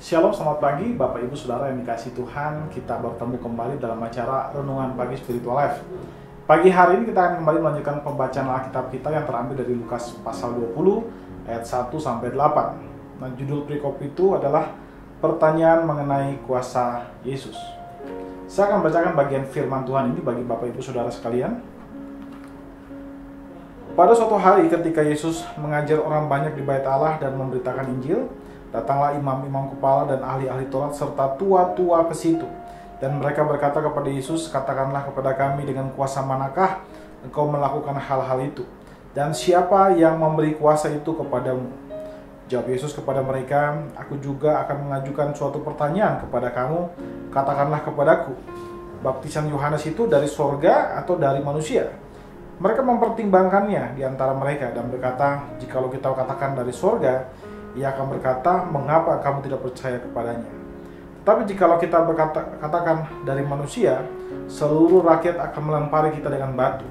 Shalom, selamat pagi Bapak Ibu Saudara yang dikasihi Tuhan. Kita bertemu kembali dalam acara Renungan Pagi Spiritual Life. Pagi hari ini kita akan kembali melanjutkan pembacaan Alkitab kita yang terambil dari Lukas pasal 20 ayat 1 sampai 8. Nah, judul perikop itu adalah pertanyaan mengenai kuasa Yesus. Saya akan bacakan bagian firman Tuhan ini bagi Bapak Ibu Saudara sekalian. Pada suatu hari ketika Yesus mengajar orang banyak di Bait Allah dan memberitakan Injil, datanglah imam-imam kepala dan ahli-ahli Taurat serta tua-tua ke situ. Dan mereka berkata kepada Yesus, "Katakanlah kepada kami dengan kuasa manakah engkau melakukan hal-hal itu? Dan siapa yang memberi kuasa itu kepadamu?" Jawab Yesus kepada mereka, "Aku juga akan mengajukan suatu pertanyaan kepada kamu. Katakanlah kepadaku, baptisan Yohanes itu dari sorga atau dari manusia?" Mereka mempertimbangkannya di antara mereka dan berkata, "Jikalau kita katakan dari sorga, ia akan berkata, mengapa kamu tidak percaya kepadanya? Tapi jikalau kita katakan dari manusia, seluruh rakyat akan melempari kita dengan batu,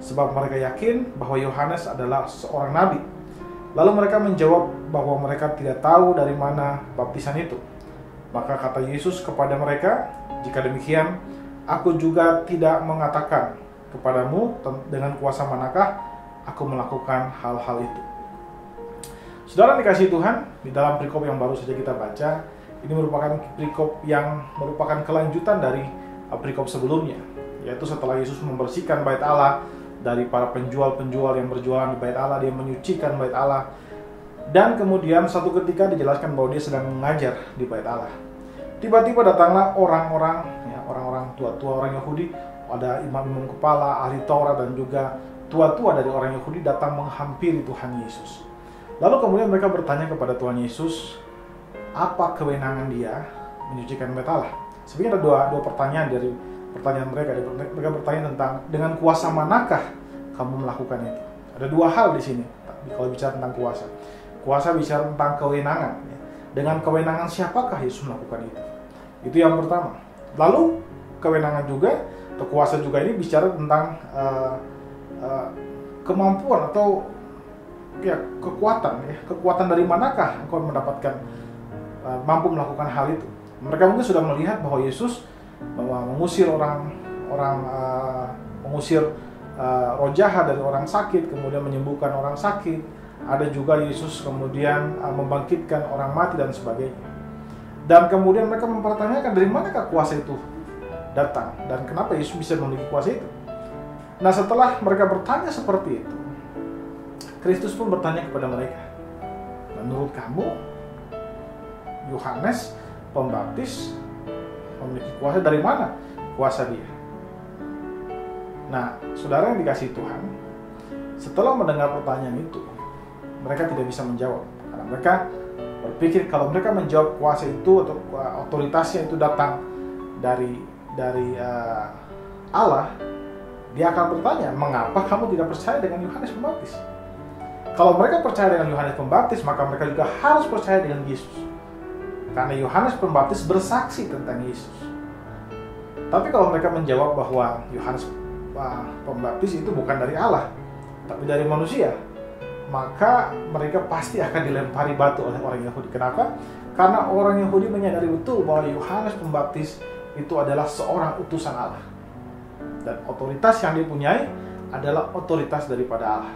sebab mereka yakin bahwa Yohanes adalah seorang nabi." Lalu mereka menjawab bahwa mereka tidak tahu dari mana baptisan itu. Maka kata Yesus kepada mereka, "Jika demikian, aku juga tidak mengatakan kepadamu dengan kuasa manakah aku melakukan hal-hal itu." Saudara dikasihi Tuhan, di dalam perikop yang baru saja kita baca, ini merupakan perikop yang merupakan kelanjutan dari perikop sebelumnya, yaitu setelah Yesus membersihkan Bait Allah dari para penjual-penjual yang berjualan di Bait Allah, dia menyucikan Bait Allah, dan kemudian satu ketika dijelaskan bahwa dia sedang mengajar di Bait Allah. Tiba-tiba datanglah orang-orang tua-tua orang Yahudi, ada imam-imam kepala, ahli Taurat, dan juga tua-tua dari orang Yahudi datang menghampiri Tuhan Yesus. Lalu kemudian mereka bertanya kepada Tuhan Yesus, apa kewenangan dia menyucikan Bait Allah? Sebenarnya ada dua pertanyaan dari pertanyaan mereka. Mereka bertanya tentang dengan kuasa manakah kamu melakukan itu? Ada dua hal di sini kalau bicara tentang kuasa. Kuasa bicara tentang kewenangan. Dengan kewenangan siapakah Yesus melakukan itu? Itu yang pertama. Lalu kewenangan juga atau kuasa juga ini bicara tentang kemampuan atau kekuatan dari manakah engkau mendapatkan mampu melakukan hal itu. Mereka mungkin sudah melihat bahwa Yesus mengusir mengusir roh jahat dari orang sakit, kemudian menyembuhkan orang sakit. Ada juga Yesus kemudian membangkitkan orang mati dan sebagainya. Dan kemudian mereka mempertanyakan dari manakah kuasa itu datang dan kenapa Yesus bisa memiliki kuasa itu. Nah, setelah mereka bertanya seperti itu, Kristus pun bertanya kepada mereka, "Menurut kamu, Yohanes Pembaptis memiliki kuasa dari mana? Kuasa dia?" Nah, saudara yang dikasihi Tuhan, setelah mendengar pertanyaan itu, mereka tidak bisa menjawab. Karena mereka berpikir kalau mereka menjawab kuasa itu atau otoritasnya itu datang dari Allah, dia akan bertanya, "Mengapa kamu tidak percaya dengan Yohanes Pembaptis?" Kalau mereka percaya dengan Yohanes Pembaptis, maka mereka juga harus percaya dengan Yesus. Karena Yohanes Pembaptis bersaksi tentang Yesus. Tapi kalau mereka menjawab bahwa Yohanes Pembaptis itu bukan dari Allah, tapi dari manusia, maka mereka pasti akan dilempari batu oleh orang Yahudi. Kenapa? Karena orang Yahudi menyadari betul bahwa Yohanes Pembaptis itu adalah seorang utusan Allah. Dan otoritas yang dia punyai adalah otoritas daripada Allah.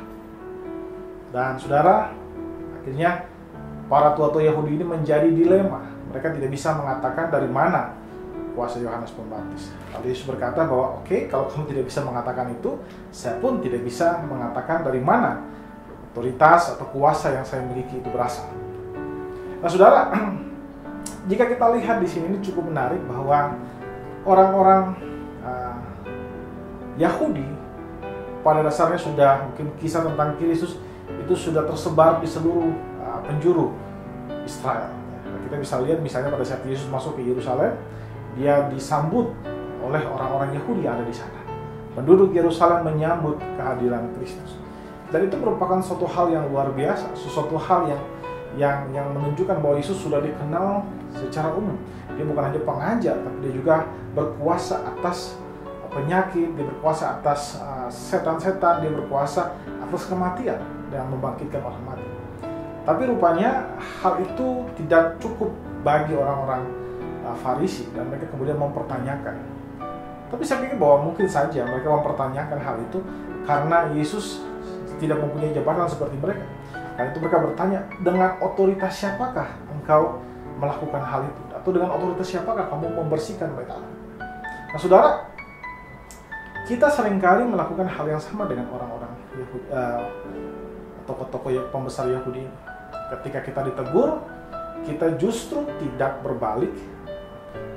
Dan saudara, akhirnya para tua-tua Yahudi ini menjadi dilema. Mereka tidak bisa mengatakan dari mana kuasa Yohanes Pembaptis. Lalu Yesus berkata bahwa oke, kalau kamu tidak bisa mengatakan itu, saya pun tidak bisa mengatakan dari mana otoritas atau kuasa yang saya miliki itu berasal. Nah, saudara, jika kita lihat di sini ini cukup menarik bahwa orang-orang Yahudi pada dasarnya sudah mungkin kisah tentang Kristus itu sudah tersebar di seluruh penjuru Israel. Kita bisa lihat misalnya pada saat Yesus masuk ke Yerusalem, dia disambut oleh orang-orang Yahudi yang ada di sana. Penduduk Yerusalem menyambut kehadiran Kristus. Dan itu merupakan suatu hal yang luar biasa, sesuatu hal yang menunjukkan bahwa Yesus sudah dikenal secara umum. Dia bukan hanya pengajar, tapi dia juga berkuasa atas penyakit, dia berkuasa atas setan-setan, dia berkuasa atas kematian dan membangkitkan orang mati. Tapi rupanya hal itu tidak cukup bagi orang-orang Farisi, dan mereka kemudian mempertanyakan. Tapi saya pikir bahwa mungkin saja mereka mempertanyakan hal itu karena Yesus tidak mempunyai jabatan seperti mereka. Karena itu mereka bertanya, dengan otoritas siapakah engkau melakukan hal itu? Atau dengan otoritas siapakah kamu membersihkan bait Allah? Nah saudara, kita seringkali melakukan hal yang sama dengan orang-orang Yahudi, tokoh-tokoh pembesar Yahudi. Ketika kita ditegur, kita justru tidak berbalik,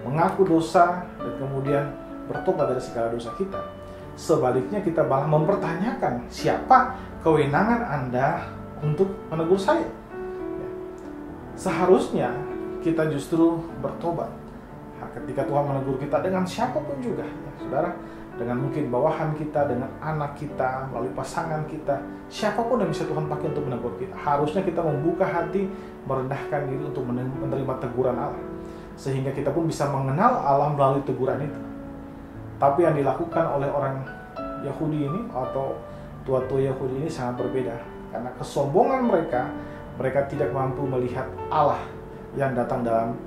mengaku dosa, dan kemudian bertobat dari segala dosa kita. Sebaliknya kita malah mempertanyakan, siapa kewenangan Anda untuk menegur saya? Seharusnya kita justru bertobat. Ketika Tuhan menegur kita dengan siapapun juga, ya, saudara, dengan mungkin bawahan kita, dengan anak kita, melalui pasangan kita, siapapun yang bisa Tuhan pakai untuk menegur kita, harusnya kita membuka hati, merendahkan diri untuk menerima teguran Allah, sehingga kita pun bisa mengenal Allah melalui teguran itu. Tapi yang dilakukan oleh orang Yahudi ini atau tua-tua Yahudi ini sangat berbeda, karena kesombongan mereka tidak mampu melihat Allah yang datang dalam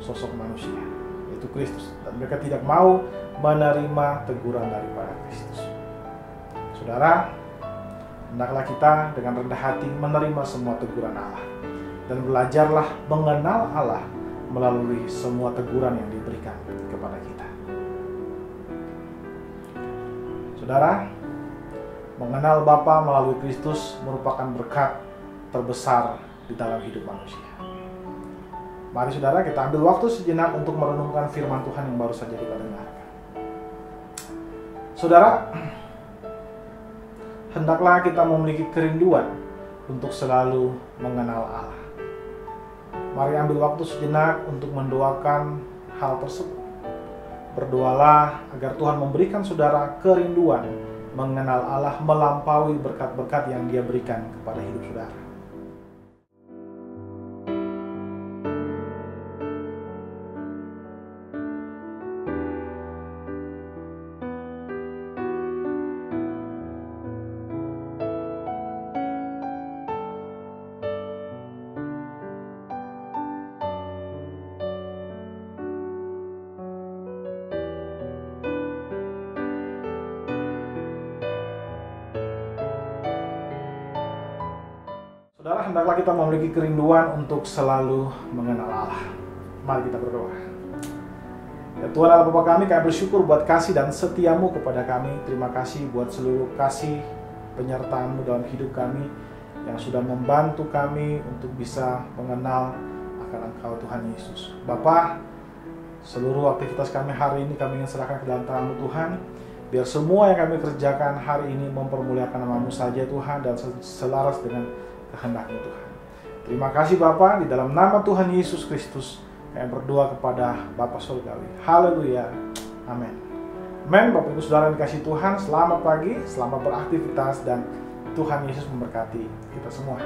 sosok manusia, yaitu Kristus, dan mereka tidak mau menerima teguran daripada Kristus. Saudara, hendaklah kita dengan rendah hati menerima semua teguran Allah, dan belajarlah mengenal Allah melalui semua teguran yang diberikan kepada kita. Saudara, mengenal Bapa melalui Kristus merupakan berkat terbesar di dalam hidup manusia. Mari saudara, kita ambil waktu sejenak untuk merenungkan firman Tuhan yang baru saja kita dengarkan. Saudara, hendaklah kita memiliki kerinduan untuk selalu mengenal Allah. Mari ambil waktu sejenak untuk mendoakan hal tersebut. Berdoalah agar Tuhan memberikan saudara kerinduan mengenal Allah melampaui berkat-berkat yang Dia berikan kepada hidup saudara. Saudara, hendaklah kita memiliki kerinduan untuk selalu mengenal Allah. Mari kita berdoa. Ya Tuhan Allah Bapa kami bersyukur buat kasih dan setiamu kepada kami. Terima kasih buat seluruh kasih penyertaan-Mu dalam hidup kami, yang sudah membantu kami untuk bisa mengenal akan Engkau Tuhan Yesus. Bapa, seluruh aktivitas kami hari ini kami ingin serahkan ke dalam tangan-Mu Tuhan. Biar semua yang kami kerjakan hari ini mempermuliakan nama-Mu saja Tuhan, dan selaras dengan kehendak-Mu Tuhan. Terima kasih Bapa, di dalam nama Tuhan Yesus Kristus kami berdoa kepada Bapa Surgawi. Haleluya. Amin. Amin. Bapak Ibu Saudara yang dikasihi Tuhan, selamat pagi, selamat beraktivitas, dan Tuhan Yesus memberkati kita semua.